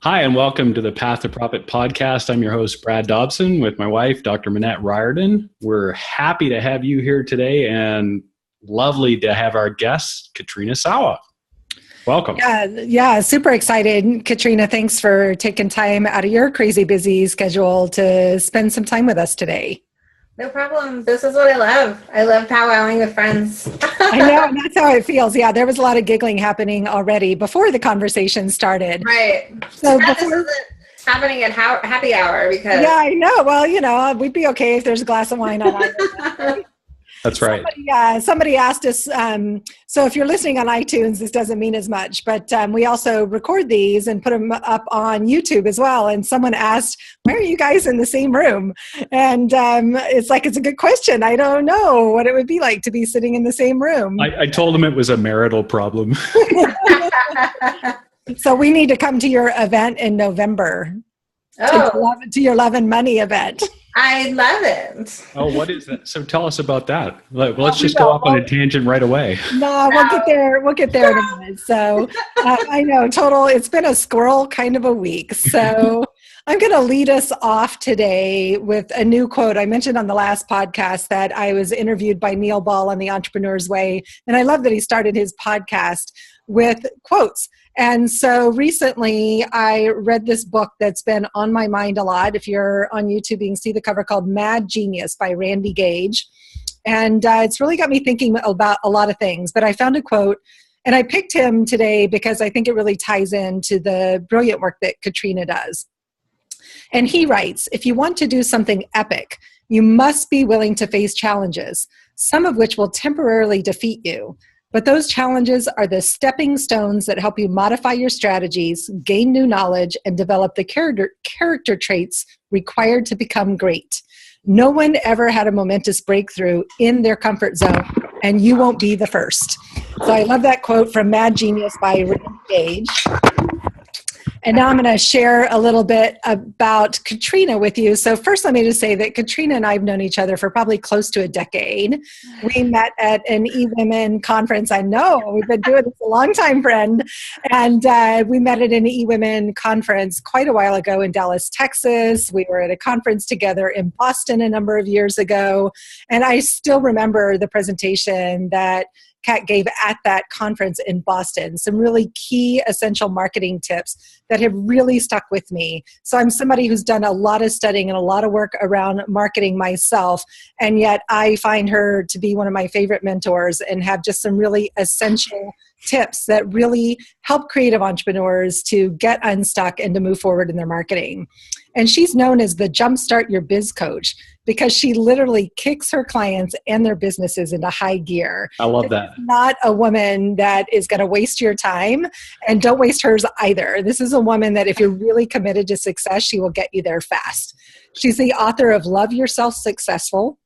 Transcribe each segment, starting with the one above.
Hi, and welcome to the Path to Profit podcast. I'm your host, Brad Dobson, with my wife, Dr. Manette Riordan. We're happy to have you here today and lovely to have our guest, Katrina Sawa. Welcome. Yeah, super excited. Katrina, thanks for taking time out of your crazy busy schedule to spend some time with us today. No problem. This is what I love. I love powwowing with friends. I know, and that's how it feels. Yeah, there was a lot of giggling happening already before the conversation started. Right. So this isn't happening at happy hour because... Yeah, I know. Well, we'd be okay if there's a glass of wine on either. That's right. Somebody asked us, so if you're listening on iTunes, this doesn't mean as much, but we also record these and put them up on YouTube as well. And someone asked, why are you guys in the same room? And it's a good question. I don't know what it would be like to be sitting in the same room. I told them it was a marital problem. So we need to come to your event in November. To your Love and Money event. I love it. Oh, what is that? So tell us about that. Let's just go off on a tangent right away. No, we'll get there. We'll get there in a minute. So I know, it's been a squirrel kind of a week. So I'm going to lead us off today with a new quote. I mentioned on the last podcast that I was interviewed by Neil Ball on The Entrepreneur's Way. And I love that he started his podcast with quotes. And so recently I read this book that's been on my mind a lot. If you're on YouTube, you can see the cover, called Mad Genius by Randy Gage. And it's really got me thinking about a lot of things. But I found a quote, and I picked him today because I think it really ties into the brilliant work that Katrina does. And he writes, if you want to do something epic, you must be willing to face challenges, some of which will temporarily defeat you. But those challenges are the stepping stones that help you modify your strategies, gain new knowledge, and develop the character traits required to become great. No one ever had a momentous breakthrough in their comfort zone, and you won't be the first. So I love that quote from Mad Genius by Randy Gage. And now I'm going to share a little bit about Katrina with you. So first, let me just say that Katrina and I have known each other for probably close to a decade. We met at an eWomen conference. I know, we've been doing this a long time, friend. And we met at an eWomen conference quite a while ago in Dallas, Texas. We were at a conference together in Boston a number of years ago. And I still remember the presentation that Kat gave at that conference in Boston, some really key essential marketing tips that have really stuck with me. So I'm somebody who's done a lot of studying and a lot of work around marketing myself, and yet I find her to be one of my favorite mentors and have just some really essential tips that really help creative entrepreneurs to get unstuck and to move forward in their marketing. And she's known as the Jumpstart Your Biz Coach because she literally kicks her clients and their businesses into high gear. I love that. Not a woman that is going to waste your time, and don't waste hers either. This is a woman that if you're really committed to success, she will get you there fast. She's the author of Love Yourself Successful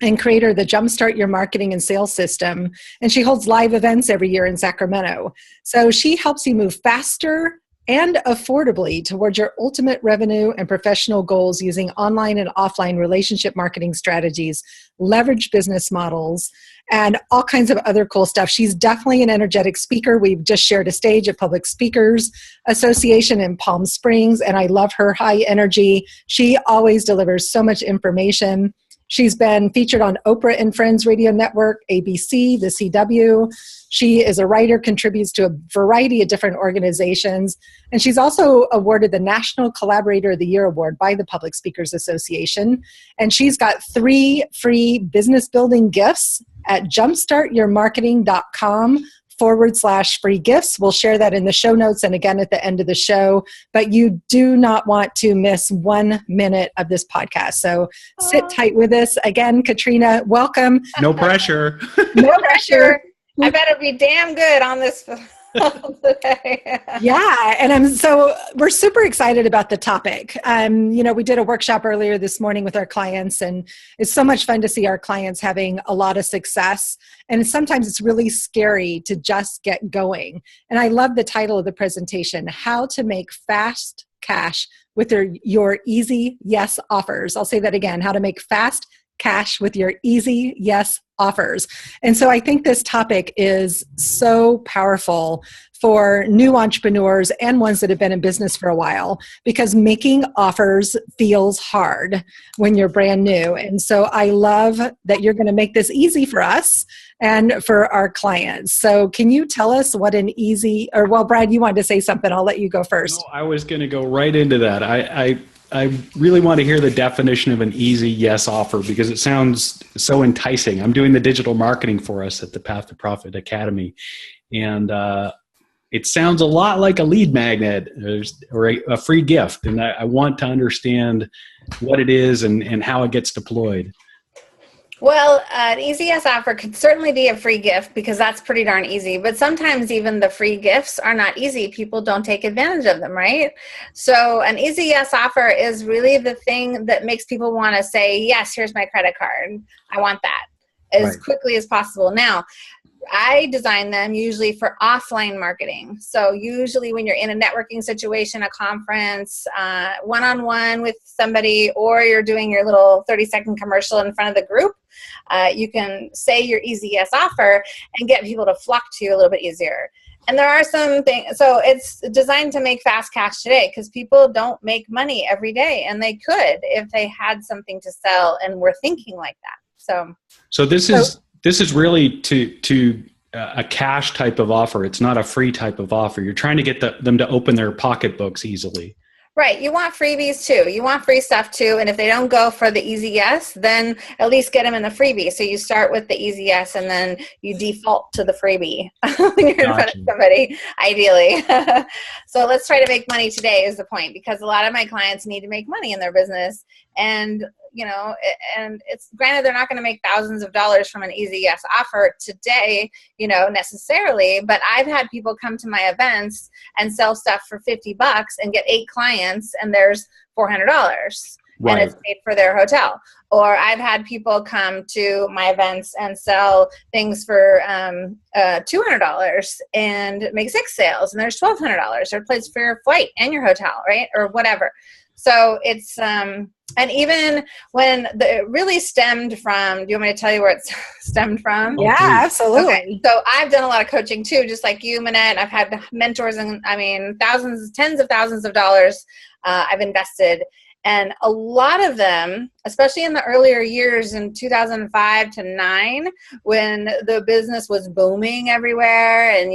and creator of the Jumpstart Your Marketing and Sales System. And she holds live events every year in Sacramento. So she helps you move faster and affordably towards your ultimate revenue and professional goals using online and offline relationship marketing strategies, leverage business models, and all kinds of other cool stuff. She's definitely an energetic speaker. We've just shared a stage at Public Speakers Association in Palm Springs, and I love her high energy. She always delivers so much information. She's been featured on Oprah and Friends Radio Network, ABC, the CW. She is a writer, contributes to a variety of different organizations, and she's also awarded the National Collaborator of the Year Award by the Public Speakers Association. And she's got 3 free business building gifts at jumpstartyourmarketing.com/free gifts. We'll share that in the show notes and again at the end of the show, but you do not want to miss 1 minute of this podcast. So sit tight with us. Again, Katrina, welcome. No pressure. No pressure. I better be damn good on this today. Yeah, and we're super excited about the topic. We did a workshop earlier this morning with our clients, and it's so much fun to see our clients having a lot of success. And sometimes it's really scary to just get going. And I love the title of the presentation, How to Make Fast Cash with your Easy Yes Offers. I'll say that again, how to make fast cash with your easy yes offers. And so I think this topic is so powerful for new entrepreneurs and ones that have been in business for a while, because making offers feels hard when you're brand new. And so I love that you're going to make this easy for us and for our clients. So can you tell us what an easy, or well, Brad, you wanted to say something. I'll let you go first. No, I was going to go right into that. I really want to hear the definition of an easy yes offer, because it sounds so enticing. I'm doing the digital marketing for us at the Path to Profit Academy. And it sounds a lot like a lead magnet or a free gift. And I want to understand what it is and how it gets deployed. Well, an easy yes offer could certainly be a free gift, because that's pretty darn easy. But sometimes even the free gifts are not easy. People don't take advantage of them, right? So an easy yes offer is really the thing that makes people want to say, yes, here's my credit card. I want that as quickly as possible. Now, I design them usually for offline marketing. So usually when you're in a networking situation, a conference, one-on-one with somebody, or you're doing your little 30-second commercial in front of the group, you can say your easy yes offer and get people to flock to you a little bit easier. And there are some things, so it's designed to make fast cash today, because people don't make money every day, and they could if they had something to sell and were thinking like that. So this is really to a cash type of offer. It's not a free type of offer. You're trying to get them to open their pocketbooks easily. Right. You want freebies too. You want free stuff too. And if they don't go for the easy yes, then at least get them in the freebie. So you start with the easy yes, and then you default to the freebie when you're in front of somebody, ideally. So let's try to make money today is the point, because a lot of my clients need to make money in their business. And and it's granted they're not going to make thousands of dollars from an easy yes offer today, necessarily, but I've had people come to my events and sell stuff for $50 and get 8 clients, and there's $400. And it's paid for their hotel. Or I've had people come to my events and sell things for $200 and make 6 sales, and there's $1,200, or pays for your flight and your hotel, right? Or whatever. So it's, and even when it really stemmed from, do you want me to tell you where it's stemmed from? Yeah, absolutely. Okay. So I've done a lot of coaching too, just like you, Manette. I've had mentors, and tens of thousands of dollars I've invested. And a lot of them, especially in the earlier years in 2005 to 9, when the business was booming everywhere, and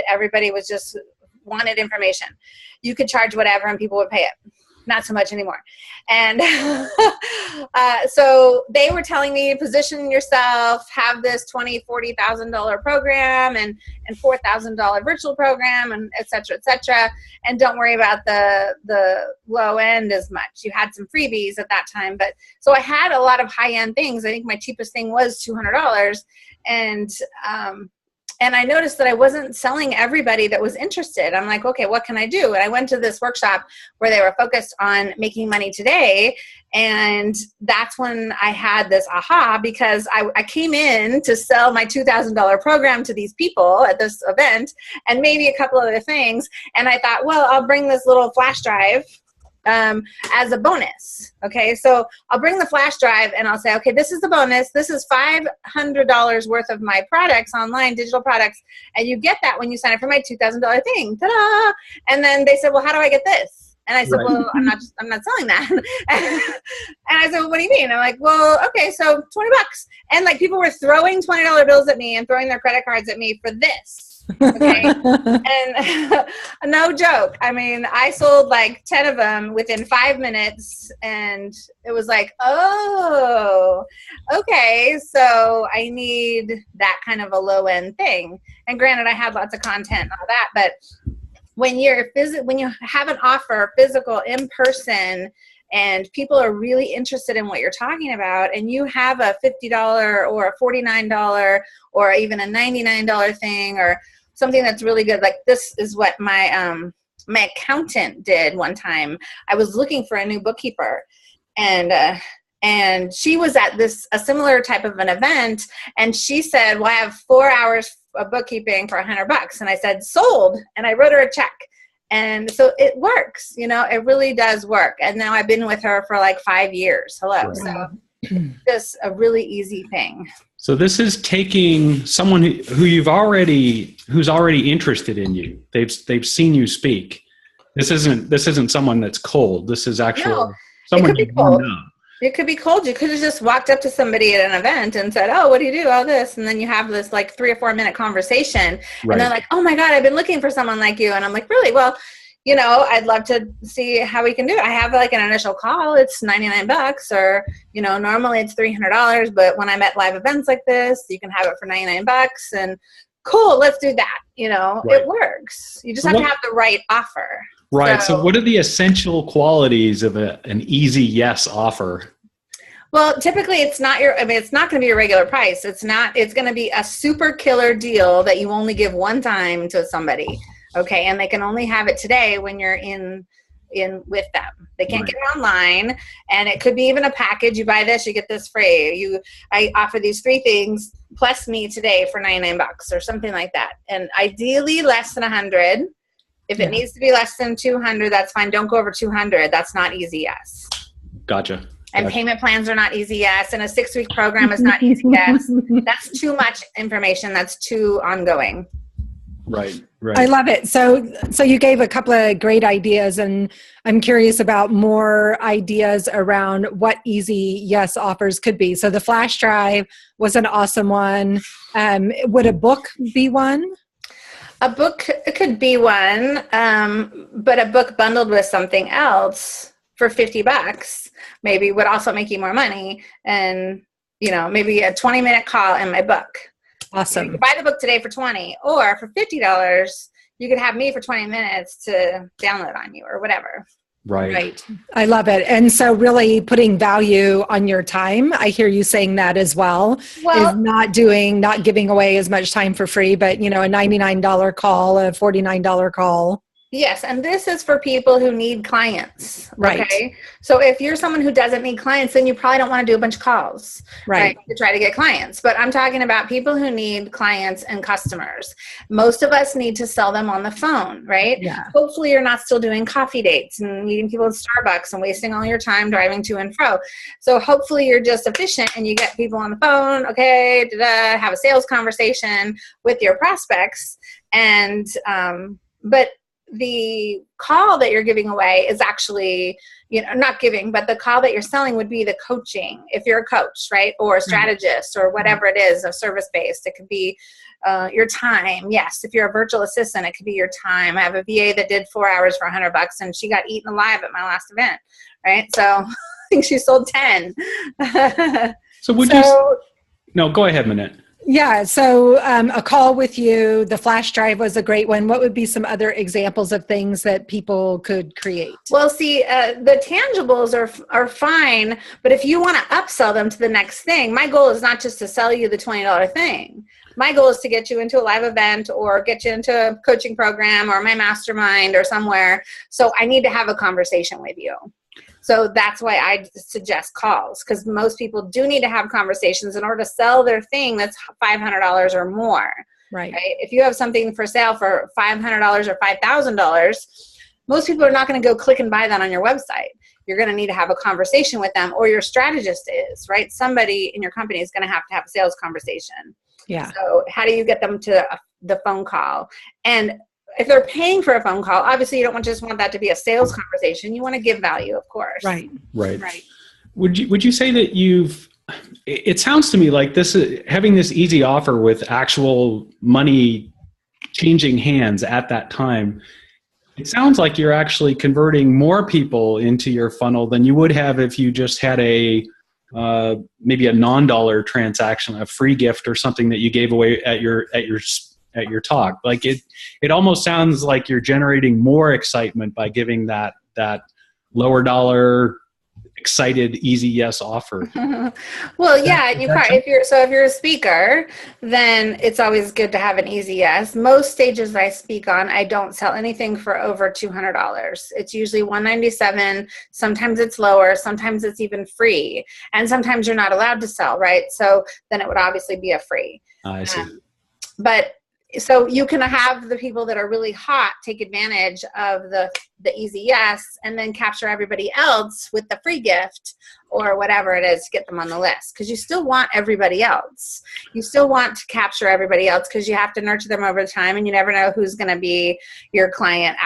everybody was just wanted information. You could charge whatever and people would pay it. Not so much anymore. And so they were telling me, position yourself, have this $20,000, $40,000 program and $4,000 virtual program, and et cetera, and don't worry about the low end as much. You had some freebies at that time, but so I had a lot of high end things. I think my cheapest thing was $200, and I noticed that I wasn't selling everybody that was interested. I'm like, okay, what can I do? And I went to this workshop where they were focused on making money today. And that's when I had this aha, because I came in to sell my $2,000 program to these people at this event, and maybe a couple other things. And I thought, well, I'll bring this little flash drive as a bonus. Okay, so I'll bring the flash drive and I'll say, okay, this is the bonus. This is $500 worth of my products, online digital products, and you get that when you sign up for my $2,000 thing. Ta-da! And then they said, well, how do I get this? And I said, well, I'm not selling that. And I said, well, what do you mean? I'm like, well, okay, so $20. And like people were throwing $20 bills at me and throwing their credit cards at me for this. Okay. And no joke. I mean, I sold like 10 of them within 5 minutes, and it was like, oh, okay. So I need that kind of a low end thing. And granted, I had lots of content and all that, but when you have an offer physical in person, and people are really interested in what you're talking about, and you have a $50 or a $49 or even a $99 thing, or something that's really good. Like this is what my my accountant did one time. I was looking for a new bookkeeper, and she was at a similar type of an event, and she said, well, I have 4 hours of bookkeeping for $100. And I said, sold. And I wrote her a check. And so it works, it really does work. And now I've been with her for like 5 years. Hello. Right. So just a really easy thing. So this is taking someone who's already interested in you. They've seen you speak. This isn't someone that's cold. This is actually someone you've warmed up. It could be cold. You could have just walked up to somebody at an event and said, "Oh, what do you do?" All this. And then you have this like 3 or 4 minute conversation. Right. And they're like, "Oh my God, I've been looking for someone like you." And I'm like, "Really? Well, I'd love to see how we can do it. I have like an initial call. It's $99 or, normally it's $300, but when I'm at live events like this, you can have it for $99 and cool, let's do that. Right. It works. You just have to have the right offer. Right. So what are the essential qualities of an easy yes offer? Well, typically it's not it's not going to be a regular price. It's going to be a super killer deal that you only give one time to somebody. Okay. And they can only have it today when you're in with them. They can't get it online, and it could be even a package. You buy this, you get this free. I offer these 3 things plus me today for $99 or something like that. And ideally less than 100. If it needs to be less than 200, that's fine. Don't go over 200. That's not easy yes. Gotcha. And payment plans are not easy yes. And a 6-week program is not easy yes. That's too much information. That's too ongoing. Right. I love it. So you gave a couple of great ideas, and I'm curious about more ideas around what easy yes offers could be. So the flash drive was an awesome one. Would a book be one? A book could be one, but a book bundled with something else for $50 maybe would also make you more money. And, maybe a 20-minute call in my book. Awesome. You could buy the book today for $20, or for $50, you could have me for 20 minutes to download on you or whatever. Right. I love it. And so really putting value on your time. I hear you saying that as well. Is not giving away as much time for free, but a $99 call, a $49 call. Yes, and this is for people who need clients. Right. Okay. So if you're someone who doesn't need clients, then you probably don't want to do a bunch of calls, right? To try to get clients. But I'm talking about people who need clients and customers. Most of us need to sell them on the phone, right? Yeah. Hopefully you're not still doing coffee dates and meeting people at Starbucks and wasting all your time driving to and fro. So hopefully you're just efficient and you get people on the phone, okay, have a sales conversation with your prospects. And, but the call that you're giving away is actually, not giving, but the call that you're selling would be the coaching. If you're a coach, right? Or a strategist or whatever it is, of service-based, it could be your time. Yes. If you're a virtual assistant, it could be your time. I have a VA that did 4 hours for $100 and she got eaten alive at my last event. Right. So I think she sold 10. No, go ahead, Minette. Yeah. So a call with you, the flash drive was a great one. What would be some other examples of things that people could create? Well, see, the tangibles are fine, but if you want to upsell them to the next thing, my goal is not just to sell you the $20 thing. My goal is to get you into a live event or get you into a coaching program or my mastermind or somewhere. So I need to have a conversation with you. So that's why I suggest calls, because most people do need to have conversations in order to sell their thing that's $500 or more. Right. If you have something for sale for $500 or $5,000, most people are not going to go click and buy that on your website. You're going to need to have a conversation with them, or your strategist is, right? Somebody in your company is going to have a sales conversation. Yeah. So how do you get them to the phone call? And if they're paying for a phone call, obviously you don't just want that to be a sales conversation. You want to give value, of course. Right. Would you say that it sounds to me like having this easy offer with actual money changing hands at that time, it sounds like you're actually converting more people into your funnel than you would have if you just had maybe a non-dollar transaction, a free gift or something that you gave away at your talk. Like it almost sounds like you're generating more excitement by giving that lower dollar, excited, easy yes offer. Well, yeah, if you're a speaker, then it's always good to have an easy yes. Most stages I speak on, I don't sell anything for over $200. It's usually $197. Sometimes it's lower. Sometimes it's even free, and sometimes you're not allowed to sell. Right, so then it would obviously be a free. I see. So you can have the people that are really hot take advantage of the easy yes, and then capture everybody else with the free gift, or whatever it is to get them on the list, because you still want everybody else. You still want to capture everybody else because you have to nurture them over time, and you never know who's going to be your client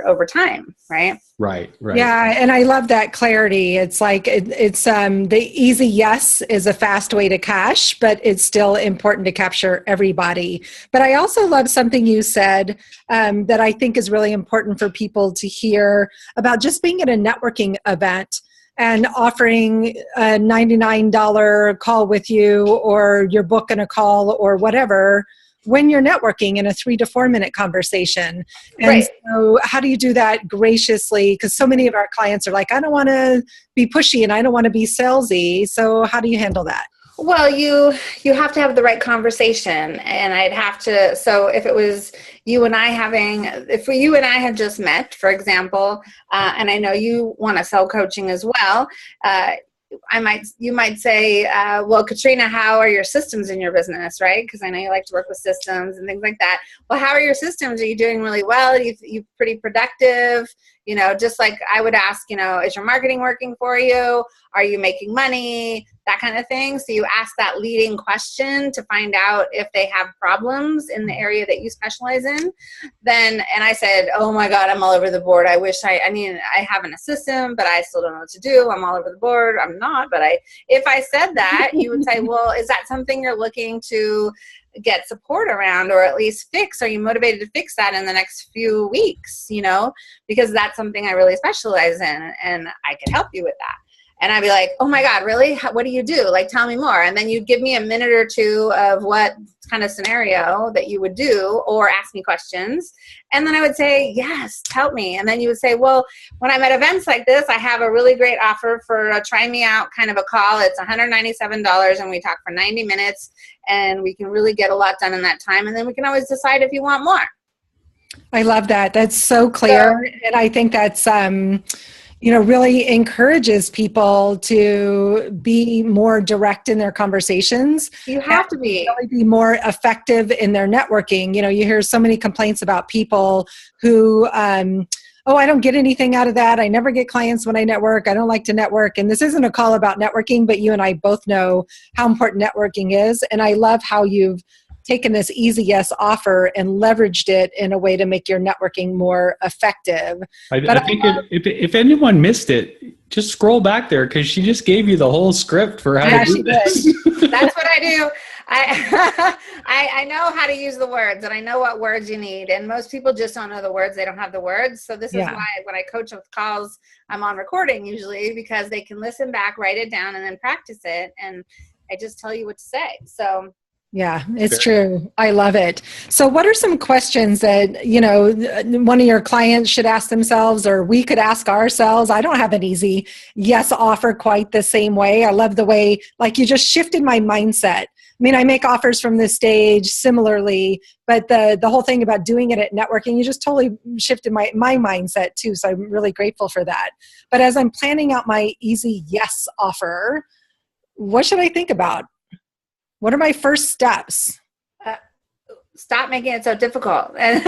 over time, right? Right. Yeah, and I love that clarity. It's like it's the easy yes is a fast way to cash, but it's still important to capture everybody. But I also love something you said that I think is really important for people to hear about just being at a networking event and offering a $99 call with you, or you're booking a call or whatever, when you're networking in a 3 to 4 minute conversation. And Right. so how do you do that graciously? Because so many of our clients are like, I don't want to be pushy and I don't want to be salesy. So how do you handle that? Well, you have to have the right conversation, and I'd have to. So if it was you and I had just met, for example, and I know you want to sell coaching as well, you might say, well, Katrina, how are your systems in your business, right? Because I know you like to work with systems and things like that. Well, how are your systems? Are you doing really well? Are you pretty productive? Just like I would ask, is your marketing working for you? Are you making money? That kind of thing. So you ask that leading question to find out if they have problems in the area that you specialize in. And I said, oh my God, I'm all over the board. I wish I have an assistant, but I still don't know what to do. I'm all over the board. I'm not, but if I said that, you would say, well, is that something you're looking to get support around, or at least fix? Are you motivated to fix that in the next few weeks? Because that's something I really specialize in, and I can help you with that. And I'd be like, oh my God, really? What do you do? Like, tell me more. And then you'd give me a minute or two of what kind of scenario that you would do, or ask me questions. And then I would say, yes, help me. And then you would say, well, when I'm at events like this, I have a really great offer for a try me out kind of a call. It's $197, and we talk for 90 minutes, and we can really get a lot done in that time. And then we can always decide if you want more. I love that. That's so clear. And I think that's, really encourages people to be more direct in their conversations. You have to be. Really be more effective in their networking. You hear so many complaints about people who, I don't get anything out of that. I never get clients when I network. I don't like to network. And this isn't a call about networking, but you and I both know how important networking is. And I love how you've taken this easy yes offer and leveraged it in a way to make your networking more effective. I think if anyone missed it, just scroll back there, because she just gave you the whole script for how to do this. That's what I do. I know how to use the words, and I know what words you need. And most people just don't know the words. They don't have the words. So this is why when I coach with calls, I'm on recording usually, because they can listen back, write it down, and then practice it. And I just tell you what to say. So yeah, it's true. I love it. So what are some questions that, one of your clients should ask themselves, or we could ask ourselves? I don't have an easy yes offer quite the same way. I love the way, like, you just shifted my mindset. I make offers from this stage similarly, but the whole thing about doing it at networking, you just totally shifted my mindset too. So I'm really grateful for that. But as I'm planning out my easy yes offer, what should I think about? What are my first steps? Stop making it so difficult. That's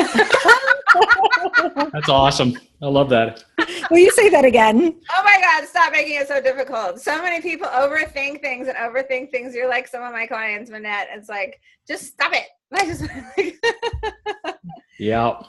awesome. I love that. Will you say that again? Oh my God, stop making it so difficult. So many people overthink things. You're like some of my clients, Manette. It's like, just stop it. Yeah.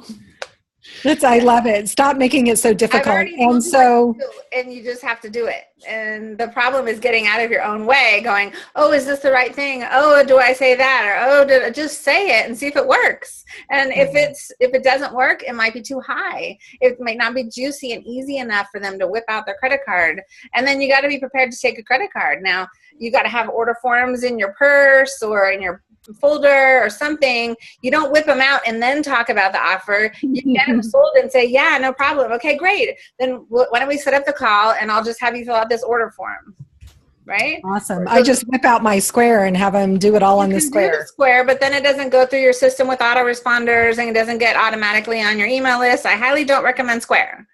I love it. Stop making it so difficult. And you just have to do it. And the problem is getting out of your own way, going, oh, is this the right thing? Oh, do I say that? Or, just say it and see if it works. And if it doesn't work, it might be too high. It might not be juicy and easy enough for them to whip out their credit card. And then you got to be prepared to take a credit card. Now, you got to have order forms in your purse or in your folder or something. You don't whip them out and then talk about the offer. You get them sold and say, yeah, no problem. Okay, great. Then why don't we set up the call, and I'll just have you fill out this order form. Right? Awesome. I just whip out my Square and have them do it all on the Square. But then it doesn't go through your system with autoresponders, and it doesn't get automatically on your email list. I highly don't recommend Square.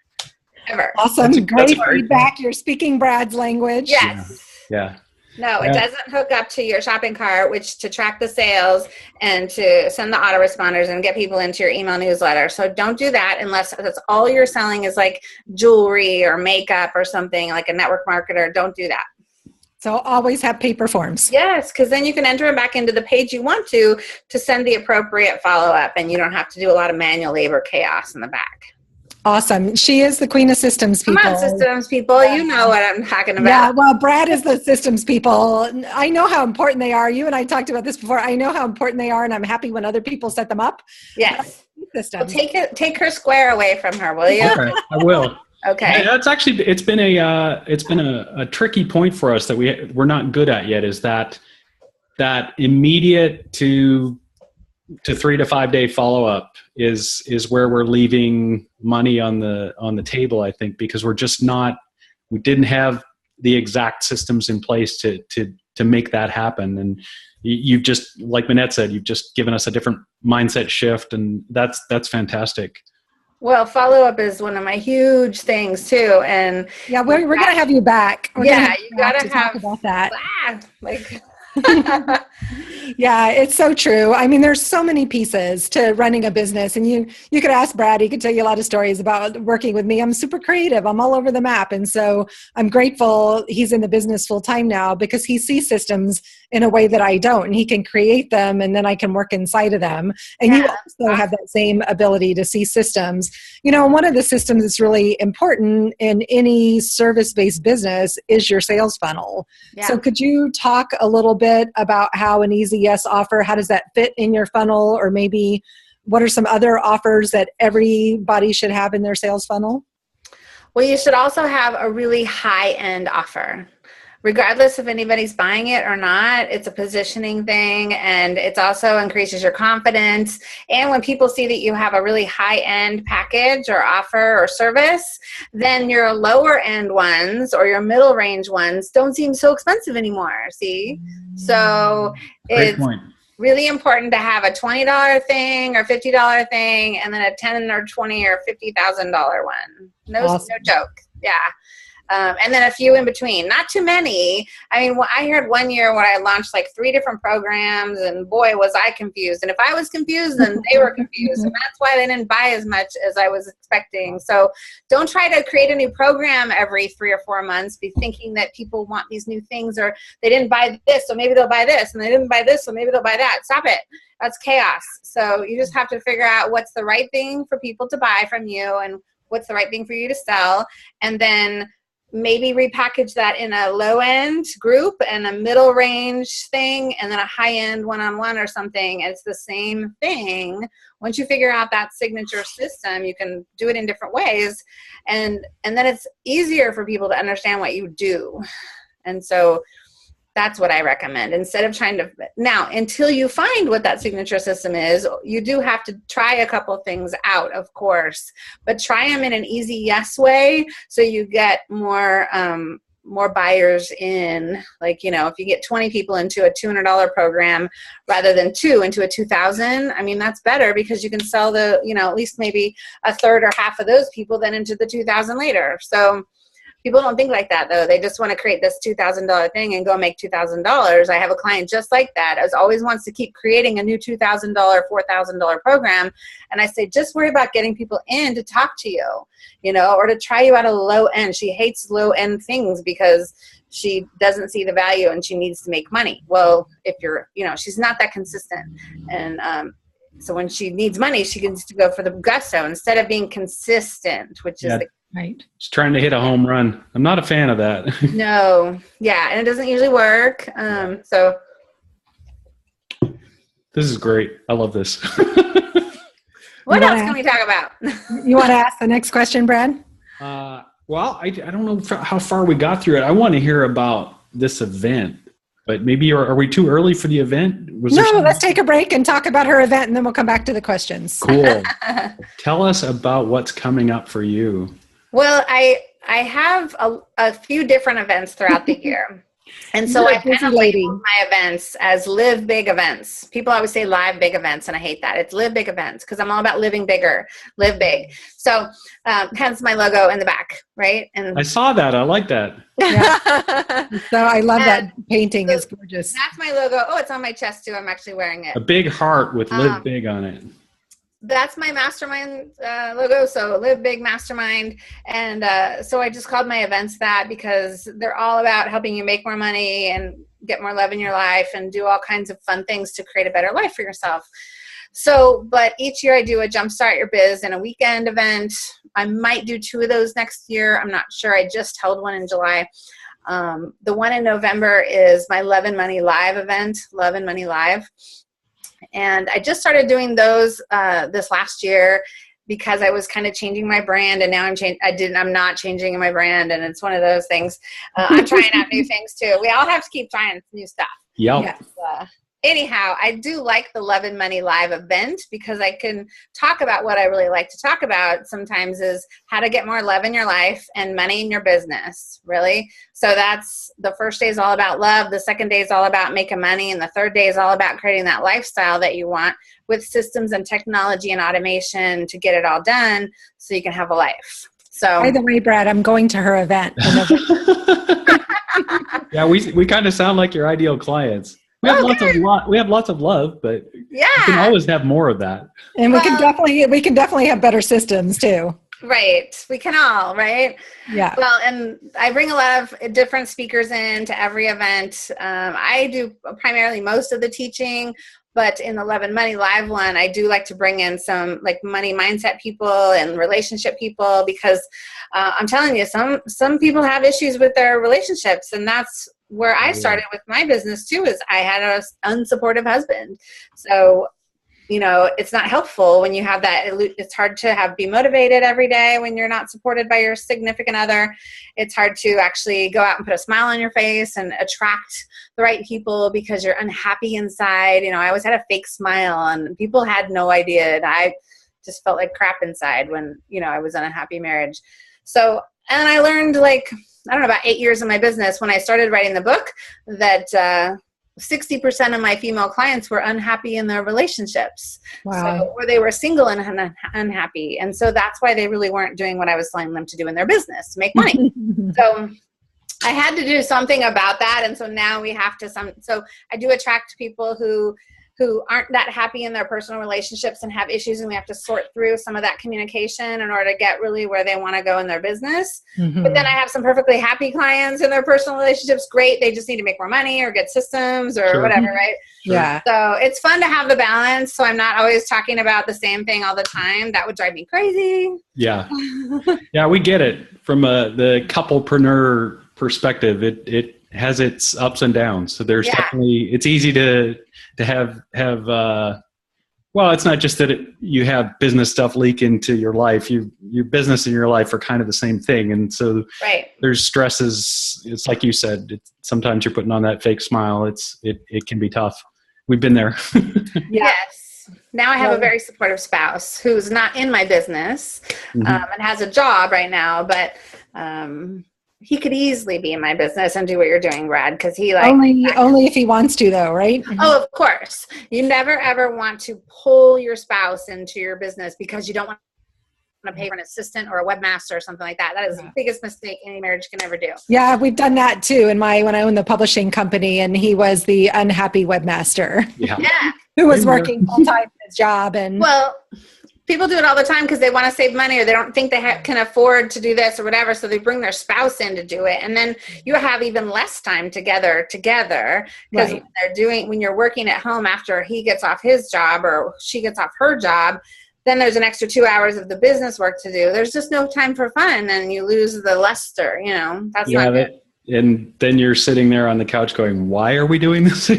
Ever. Awesome. Great feedback. You're speaking Brad's language. Yes. Yeah. No, it doesn't hook up to your shopping cart, which to track the sales and to send the autoresponders and get people into your email newsletter. So don't do that unless that's all you're selling is like jewelry or makeup or something, like a network marketer. Don't do that. So always have paper forms. Yes, because then you can enter them back into the page you want to send the appropriate follow-up, and you don't have to do a lot of manual labor chaos in the back. Awesome. She is the queen of systems people. Come on, systems people. Yeah. You know what I'm talking about. Yeah, well, Brad is the systems people. I know how important they are. You and I talked about this before. I know how important they are, and I'm happy when other people set them up. Yes. Well, take her square away from her, will you? Okay, I will. Okay. Yeah, it's been a tricky point for us that we're not good at yet, is that immediate to 3 to 5 day follow-up is where we're leaving money on the table, I think, because we didn't have the exact systems in place to make that happen. And you've just, like Manette said, you've just given us a different mindset shift, and that's fantastic. Well, follow-up is one of my huge things too. And yeah, we're going to have you back. You got to talk about that. Like, yeah, it's so true. I mean, there's so many pieces to running a business, and you could ask Brad. He could tell you a lot of stories about working with me. I'm super creative. I'm all over the map. And so I'm grateful he's in the business full time now, because he sees systems in a way that I don't, and he can create them, and then I can work inside of them. And you also have that same ability to see systems. You know, one of the systems that's really important in any service-based business is your sales funnel. Yeah. So could you talk a little bit about how an Easy Yes offer, how does that fit in your funnel? Or maybe what are some other offers that everybody should have in their sales funnel? Well, you should also have a really high-end offer. Regardless if anybody's buying it or not, it's a positioning thing, and it also increases your confidence. And when people see that you have a really high-end package or offer or service, then your lower-end ones or your middle-range ones don't seem so expensive anymore, see? So it's really important to have a $20 thing or $50 thing, and then a $10 or $20 or $50,000 one. No joke. Yeah. And then a few in between, not too many. I mean, I heard one year when I launched like 3 different programs, and boy, was I confused. And if I was confused, then they were confused. And that's why they didn't buy as much as I was expecting. So don't try to create a new program every 3 or 4 months, be thinking that people want these new things, or they didn't buy this, so maybe they'll buy this, and they didn't buy this, so maybe they'll buy that. Stop it. That's chaos. So you just have to figure out what's the right thing for people to buy from you, and what's the right thing for you to sell. And then maybe repackage that in a low-end group and a middle-range thing, and then a high-end one-on-one or something. It's the same thing. Once you figure out that signature system, you can do it in different ways, and then it's easier for people to understand what you do. And so that's what I recommend. Instead of trying to, now, until you find what that signature system is, you do have to try a couple things out, of course, but try them in an easy yes way, so you get more buyers in. Like, you know, if you get 20 people into a $200 program rather than 2 into a 2,000, I mean, that's better, because you can sell the, you know, at least maybe a third or half of those people then into the 2,000 later. So people don't think like that, though. They just want to create this $2,000 thing and go make $2,000. I have a client just like that, as always wants to keep creating a new $2,000, $4,000 program. And I say, just worry about getting people in to talk to you, you know, or to try you at a low end. She hates low end things because she doesn't see the value and she needs to make money. Well, if you're, you know, she's not that consistent. And, so when she needs money, she gets to go for the gusto instead of being consistent, which is the right. Just trying to hit a home run. I'm not a fan of that. No. Yeah. And it doesn't usually work. So. This is great. I love this. What else can we talk about? You want to ask the next question, Brad? Well, I don't know how far we got through it. I want to hear about this event, but maybe are we too early for the event? No, let's take a break and talk about her event, and then we'll come back to the questions. Cool. Tell us about what's coming up for you. Well, I have a few different events throughout the year. And so I kind of label my events as live big events. People always say live big events, and I hate that. It's live big events, because I'm all about living bigger, live big. So hence my logo in the back, right? And I saw that. I like that. Yeah. So I love that painting. It's gorgeous. That's my logo. Oh, it's on my chest too. I'm actually wearing it. A big heart with live big on it. that's my mastermind logo. So Live Big Mastermind. And so I just called my events that because they're all about helping you make more money and get more love in your life and do all kinds of fun things to create a better life for yourself. So, but each year I do a Jumpstart Your Biz and a weekend event. I might do 2 of those next year. I'm not sure. I just held one in July. The one in November is my Love and Money Live event, Love and Money Live. And I just started doing those this last year because I was kind of changing my brand, and now I'm not changing my brand, and it's one of those things. I'm trying out new things too. We all have to keep trying new stuff. Yep. Yes. Anyhow, I do like the Love and Money Live event because I can talk about what I really like to talk about sometimes is how to get more love in your life and money in your business, really. So that's the first day is all about love. The second day is all about making money. And the third day is all about creating that lifestyle that you want with systems and technology and automation to get it all done so you can have a life. So, by the way, Brad, I'm going to her event. Yeah, we kind of sound like your ideal clients. We have lots of love, but yeah, you can always have more of that. And we can definitely have better systems too. Right. We can all, right? Yeah. Well, and I bring a lot of different speakers in to every event. I do primarily most of the teaching, but in the Love and Money Live one, I do like to bring in some like money mindset people and relationship people because I'm telling you, some people have issues with their relationships, and that's where I started with my business too, is I had an unsupportive husband. So, you know, it's not helpful when you have that. It's hard to be motivated every day when you're not supported by your significant other. It's hard to actually go out and put a smile on your face and attract the right people because you're unhappy inside. You know, I always had a fake smile and people had no idea. And I just felt like crap inside when, you know, I was in a happy marriage. So, and I learned about 8 years in my business when I started writing the book that 60% of my female clients were unhappy in their relationships. Wow. So, or they were single and unhappy. And so that's why they really weren't doing what I was telling them to do in their business to make money. So I had to do something about that. And so now we have to so I do attract people who aren't that happy in their personal relationships and have issues, and we have to sort through some of that communication in order to get really where they want to go in their business. Mm-hmm. But then I have some perfectly happy clients in their personal relationships. Great. They just need to make more money or get systems or whatever, right? Yeah. So it's fun to have the balance. So I'm not always talking about the same thing all the time. That would drive me crazy. Yeah. Yeah, we get it. From the couplepreneur perspective, it has its ups and downs. So there's definitely, it's easy to have well, it's not just that you have business stuff leak into your life. Your business and your life are kind of the same thing. And so there's stresses. It's like you said, sometimes you're putting on that fake smile. It can be tough. We've been there. Yes. Now I have a very supportive spouse who's not in my business and has a job right now, but he could easily be in my business and do what you're doing, Brad, because he only if he wants to, though, right? Oh, of course. You never ever want to pull your spouse into your business because you don't want to pay for an assistant or a webmaster or something like that. That is the biggest mistake any marriage can ever do. Yeah, we've done that too when I owned the publishing company, and he was the unhappy webmaster. Yeah. Who was working full time in his job. And people do it all the time because they want to save money, or they don't think they can afford to do this or whatever. So they bring their spouse in to do it. And then you have even less time together because when you're working at home after he gets off his job or she gets off her job, then there's an extra 2 hours of the business work to do. There's just no time for fun, and you lose the luster, that's not good. And then you're sitting there on the couch going, why are we doing this?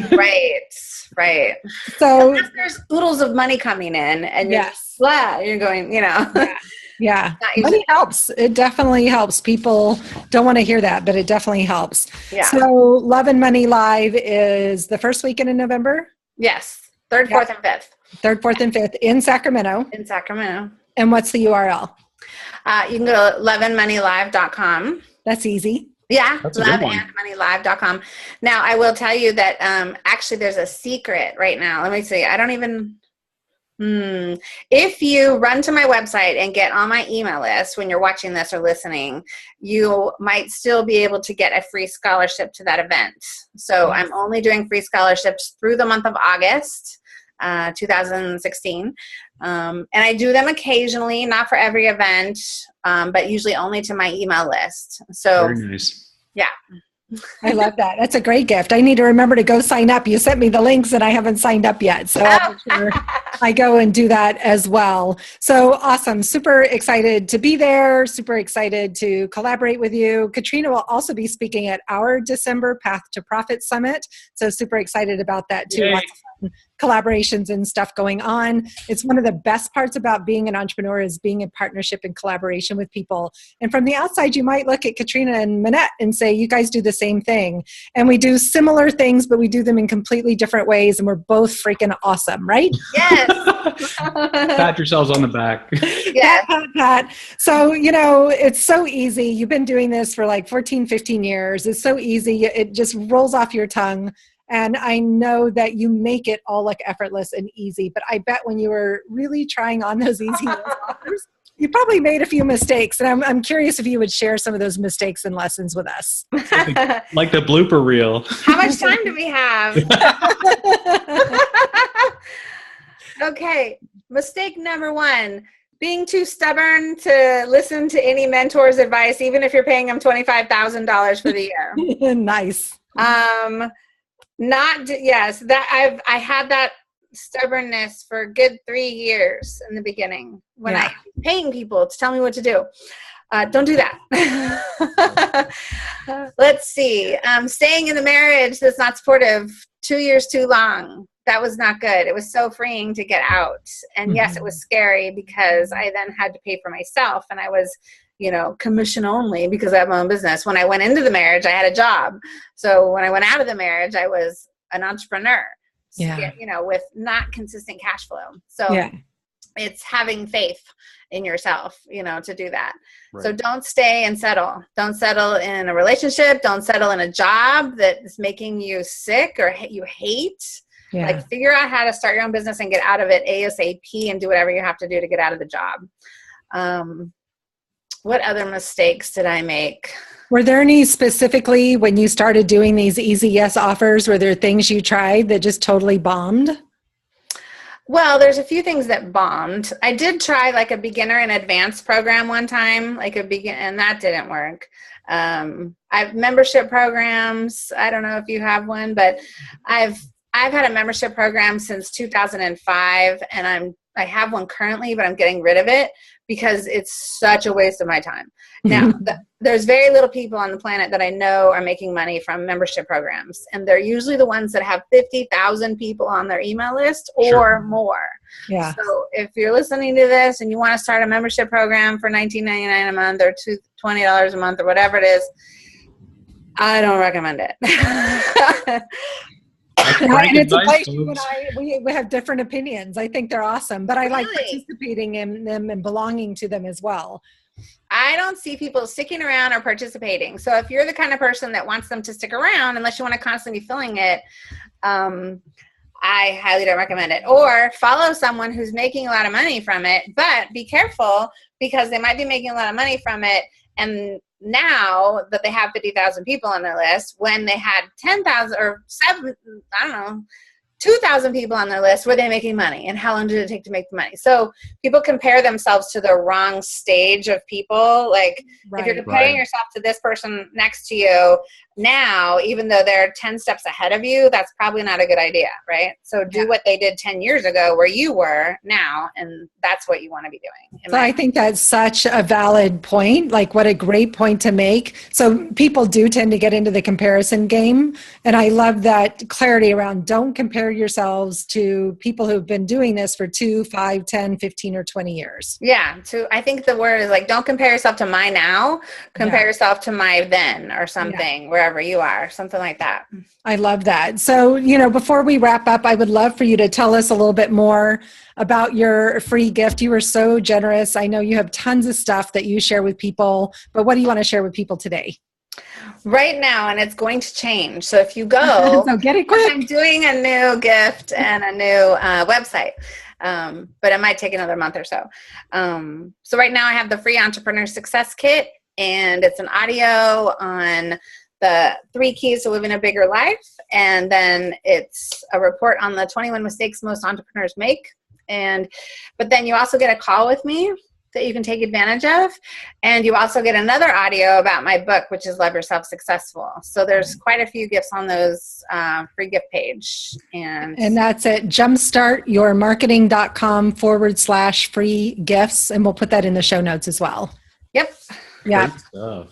Right. So unless there's oodles of money coming in and you're going, Yeah. Money helps. It definitely helps. People don't want to hear that, but it definitely helps. Yeah. So Love and Money Live is the first weekend in November? Yes. 3rd, 4th, and 5th. 3rd, 4th, and 5th in Sacramento. And what's the URL? You can go to loveandmoneylive.com. That's easy. Yeah, loveandmoneylive.com. Now, I will tell you that actually there's a secret right now. Let me see. I don't even... If you run to my website and get on my email list when you're watching this or listening, you might still be able to get a free scholarship to that event. So I'm only doing free scholarships through the month of August. 2016. And I do them occasionally, not for every event, but usually only to my email list. So, very nice. Yeah. I love that. That's a great gift. I need to remember to go sign up. You sent me the links and I haven't signed up yet. So I'll make sure I go and do that as well. So awesome. Super excited to be there. Super excited to collaborate with you. Katrina will also be speaking at our December Path to Profit Summit. So super excited about that too. Yay. Lots of fun collaborations and stuff going on. It's one of the best parts about being an entrepreneur is being in partnership and collaboration with people. And from the outside, you might look at Katrina and Manette and say, you guys do the same thing. And we do similar things, but we do them in completely different ways. And we're both freaking awesome, right? Yes. Pat yourselves on the back. Yes. Pat. So, it's so easy. You've been doing this for like 14, 15 years. It's so easy. It just rolls off your tongue. And I know that you make it all look effortless and easy, but I bet when you were really trying on those easy offers, you probably made a few mistakes. And I'm curious if you would share some of those mistakes and lessons with us. Like the blooper reel. How much time do we have? Okay. Mistake number 1, being too stubborn to listen to any mentor's advice, even if you're paying them $25,000 for the year. Nice. I had that stubbornness for a good 3 years in the beginning when I was paying people to tell me what to do. Don't do that. Let's see. Staying in the marriage that's not supportive 2 years too long. That was not good. It was so freeing to get out. And yes, it was scary because I then had to pay for myself and I was commission only because I have my own business. When I went into the marriage, I had a job. So when I went out of the marriage, I was an entrepreneur, with not consistent cash flow. So it's having faith in yourself, to do that. Right. So don't stay and settle. Don't settle in a relationship. Don't settle in a job that is making you sick or you hate. Yeah. Like figure out how to start your own business and get out of it ASAP and do whatever you have to do to get out of the job. What other mistakes did I make? Were there any specifically when you started doing these easy yes offers, were there things you tried that just totally bombed? Well, there's a few things that bombed. I did try like a beginner and advanced program one time, and that didn't work. I have membership programs. I don't know if you have one, but I've had a membership program since 2005, and I have one currently, but I'm getting rid of it because it's such a waste of my time. Now, there's very little people on the planet that I know are making money from membership programs, and they're usually the ones that have 50,000 people on their email list or more. Yeah. So if you're listening to this and you want to start a membership program for $19.99 a month or $20 a month or whatever it is, I don't recommend it. And it's a place you and I, we have different opinions. I think they're awesome, but I like participating in them and belonging to them as well. I don't see people sticking around or participating. So if you're the kind of person that wants them to stick around, unless you want to constantly be filling it, I highly don't recommend it. Or follow someone who's making a lot of money from it, but be careful because they might be making a lot of money from it. And now that they have 50,000 people on their list, when they had 10,000 or 2,000 people on their list, were they making money? And how long did it take to make the money? So people compare themselves to the wrong stage of people. Like if you're comparing yourself to this person next to you now, even though they're 10 steps ahead of you, that's probably not a good idea, right? So do what they did 10 years ago where you were now, and that's what you want to be doing. So I think that's such a valid point. Like what a great point to make. So people do tend to get into the comparison game. And I love that clarity around don't compare yourselves to people who've been doing this for 2, 5, 10, 15, or 20 years. Yeah. I think the word is like, don't compare yourself to my now, compare yourself to my then or something, wherever you are, something like that. I love that. So, before we wrap up, I would love for you to tell us a little bit more about your free gift. You were so generous. I know you have tons of stuff that you share with people, but what do you want to share with people today? Right now, and it's going to change. So if you go, so get it quick. I'm doing a new gift and a new website, but it might take another month or so. So right now I have the free entrepreneur success kit, and it's an audio on the 3 keys to living a bigger life. And then it's a report on the 21 mistakes most entrepreneurs make. But then you also get a call with me that you can take advantage of. And you also get another audio about my book, which is Love Yourself Successful. So there's quite a few gifts on those free gift page. And that's at jumpstartyourmarketing.com/free gifts. And we'll put that in the show notes as well. Yep. Yeah. Great stuff.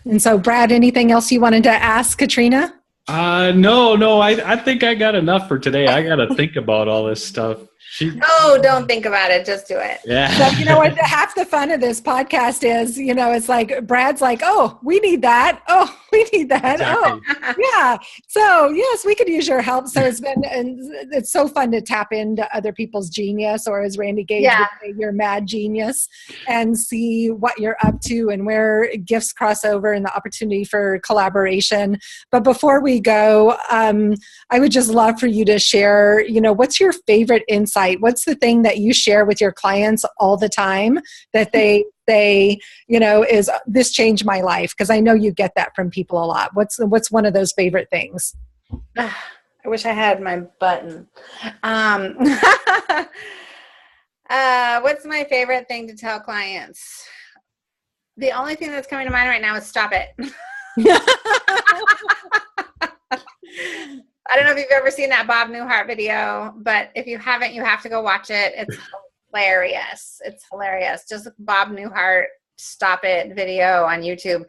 And so, Brad, anything else you wanted to ask Katrina? No. I think I got enough for today. I got to think about all this stuff. No, don't think about it. Just do it. Yeah. So, you know what? Half the fun of this podcast is, it's like Brad's like, oh, we need that. Oh, we need that. Exactly. Oh, yeah. So, yes, we could use your help. So it's so fun to tap into other people's genius, or as Randy Gage would say, your mad genius, and see what you're up to and where gifts cross over and the opportunity for collaboration. But before we go, I would just love for you to share, what's your favorite insight? What's the thing that you share with your clients all the time that they say, is this changed my life? Because I know you get that from people a lot. What's one of those favorite things? I wish I had my button. What's my favorite thing to tell clients? The only thing that's coming to mind right now is stop it. I don't know if you've ever seen that Bob Newhart video, but if you haven't, you have to go watch it. It's hilarious. It's hilarious. Just Bob Newhart stop it video on YouTube.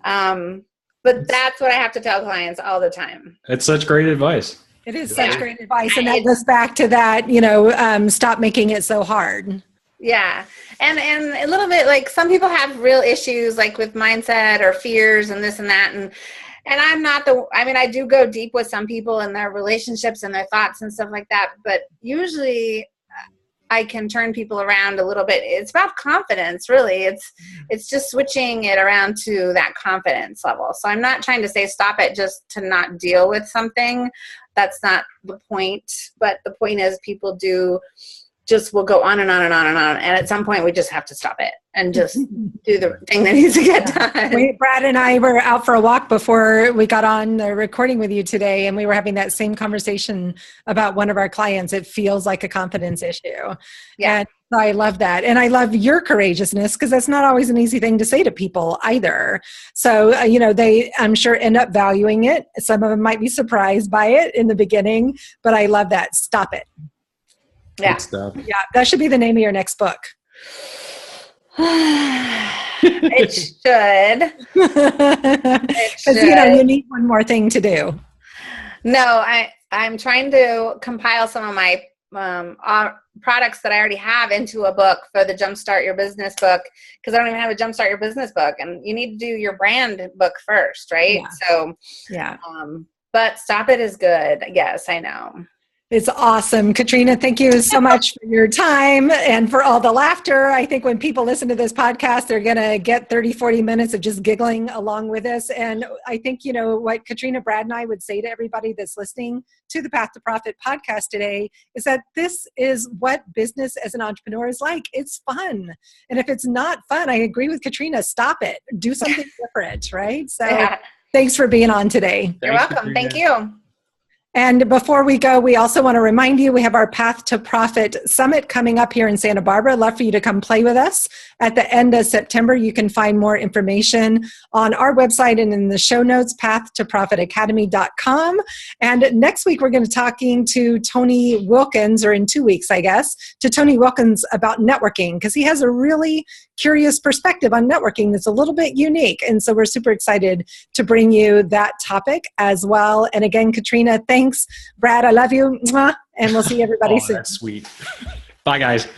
But that's what I have to tell clients all the time. It's such great advice. It is such great advice. And that goes back to that, stop making it so hard. Yeah. And a little bit like some people have real issues like with mindset or fears and this and that. And I'm not I do go deep with some people and their relationships and their thoughts and stuff like that. But usually I can turn people around a little bit. It's about confidence, really. It's just switching it around to that confidence level. So I'm not trying to say stop it just to not deal with something. That's not the point. But the point is people will go on and on and on and on. And at some point we just have to stop it and just do the thing that needs to get done. Brad and I were out for a walk before we got on the recording with you today, and we were having that same conversation about one of our clients. It feels like a confidence issue. Yeah. And I love that. And I love your courageousness, because that's not always an easy thing to say to people either. So, they, I'm sure, end up valuing it. Some of them might be surprised by it in the beginning, but I love that. Stop it. Yeah. Yeah. That should be the name of your next book. It should. Because, you need one more thing to do. No, I'm trying to compile some of my products that I already have into a book for the Jumpstart Your Business book, because I don't even have a Jumpstart Your Business book, and you need to do your brand book first, right? Yeah. So, yeah. But Stop It is good. Yes, I know. It's awesome. Katrina, thank you so much for your time and for all the laughter. I think when people listen to this podcast, they're going to get 30, 40 minutes of just giggling along with us. And I think, what Katrina, Brad, and I would say to everybody that's listening to the Path to Profit podcast today is that this is what business as an entrepreneur is like. It's fun. And if it's not fun, I agree with Katrina, stop it. Do something different, right? So Thanks for being on today. You're welcome. Thank you. And before we go, we also want to remind you, we have our Path to Profit Summit coming up here in Santa Barbara. I'd love for you to come play with us at the end of September. You can find more information on our website and in the show notes, pathtoprofitacademy.com. And next week, we're going to be talking to Tony Wilkins, or in 2 weeks, I guess, to Tony Wilkins about networking, because he has a really curious perspective on networking that's a little bit unique. And so we're super excited to bring you that topic as well. And again, Katrina, thanks. Brad, I love you. And we'll see everybody soon. That's sweet. Bye, guys.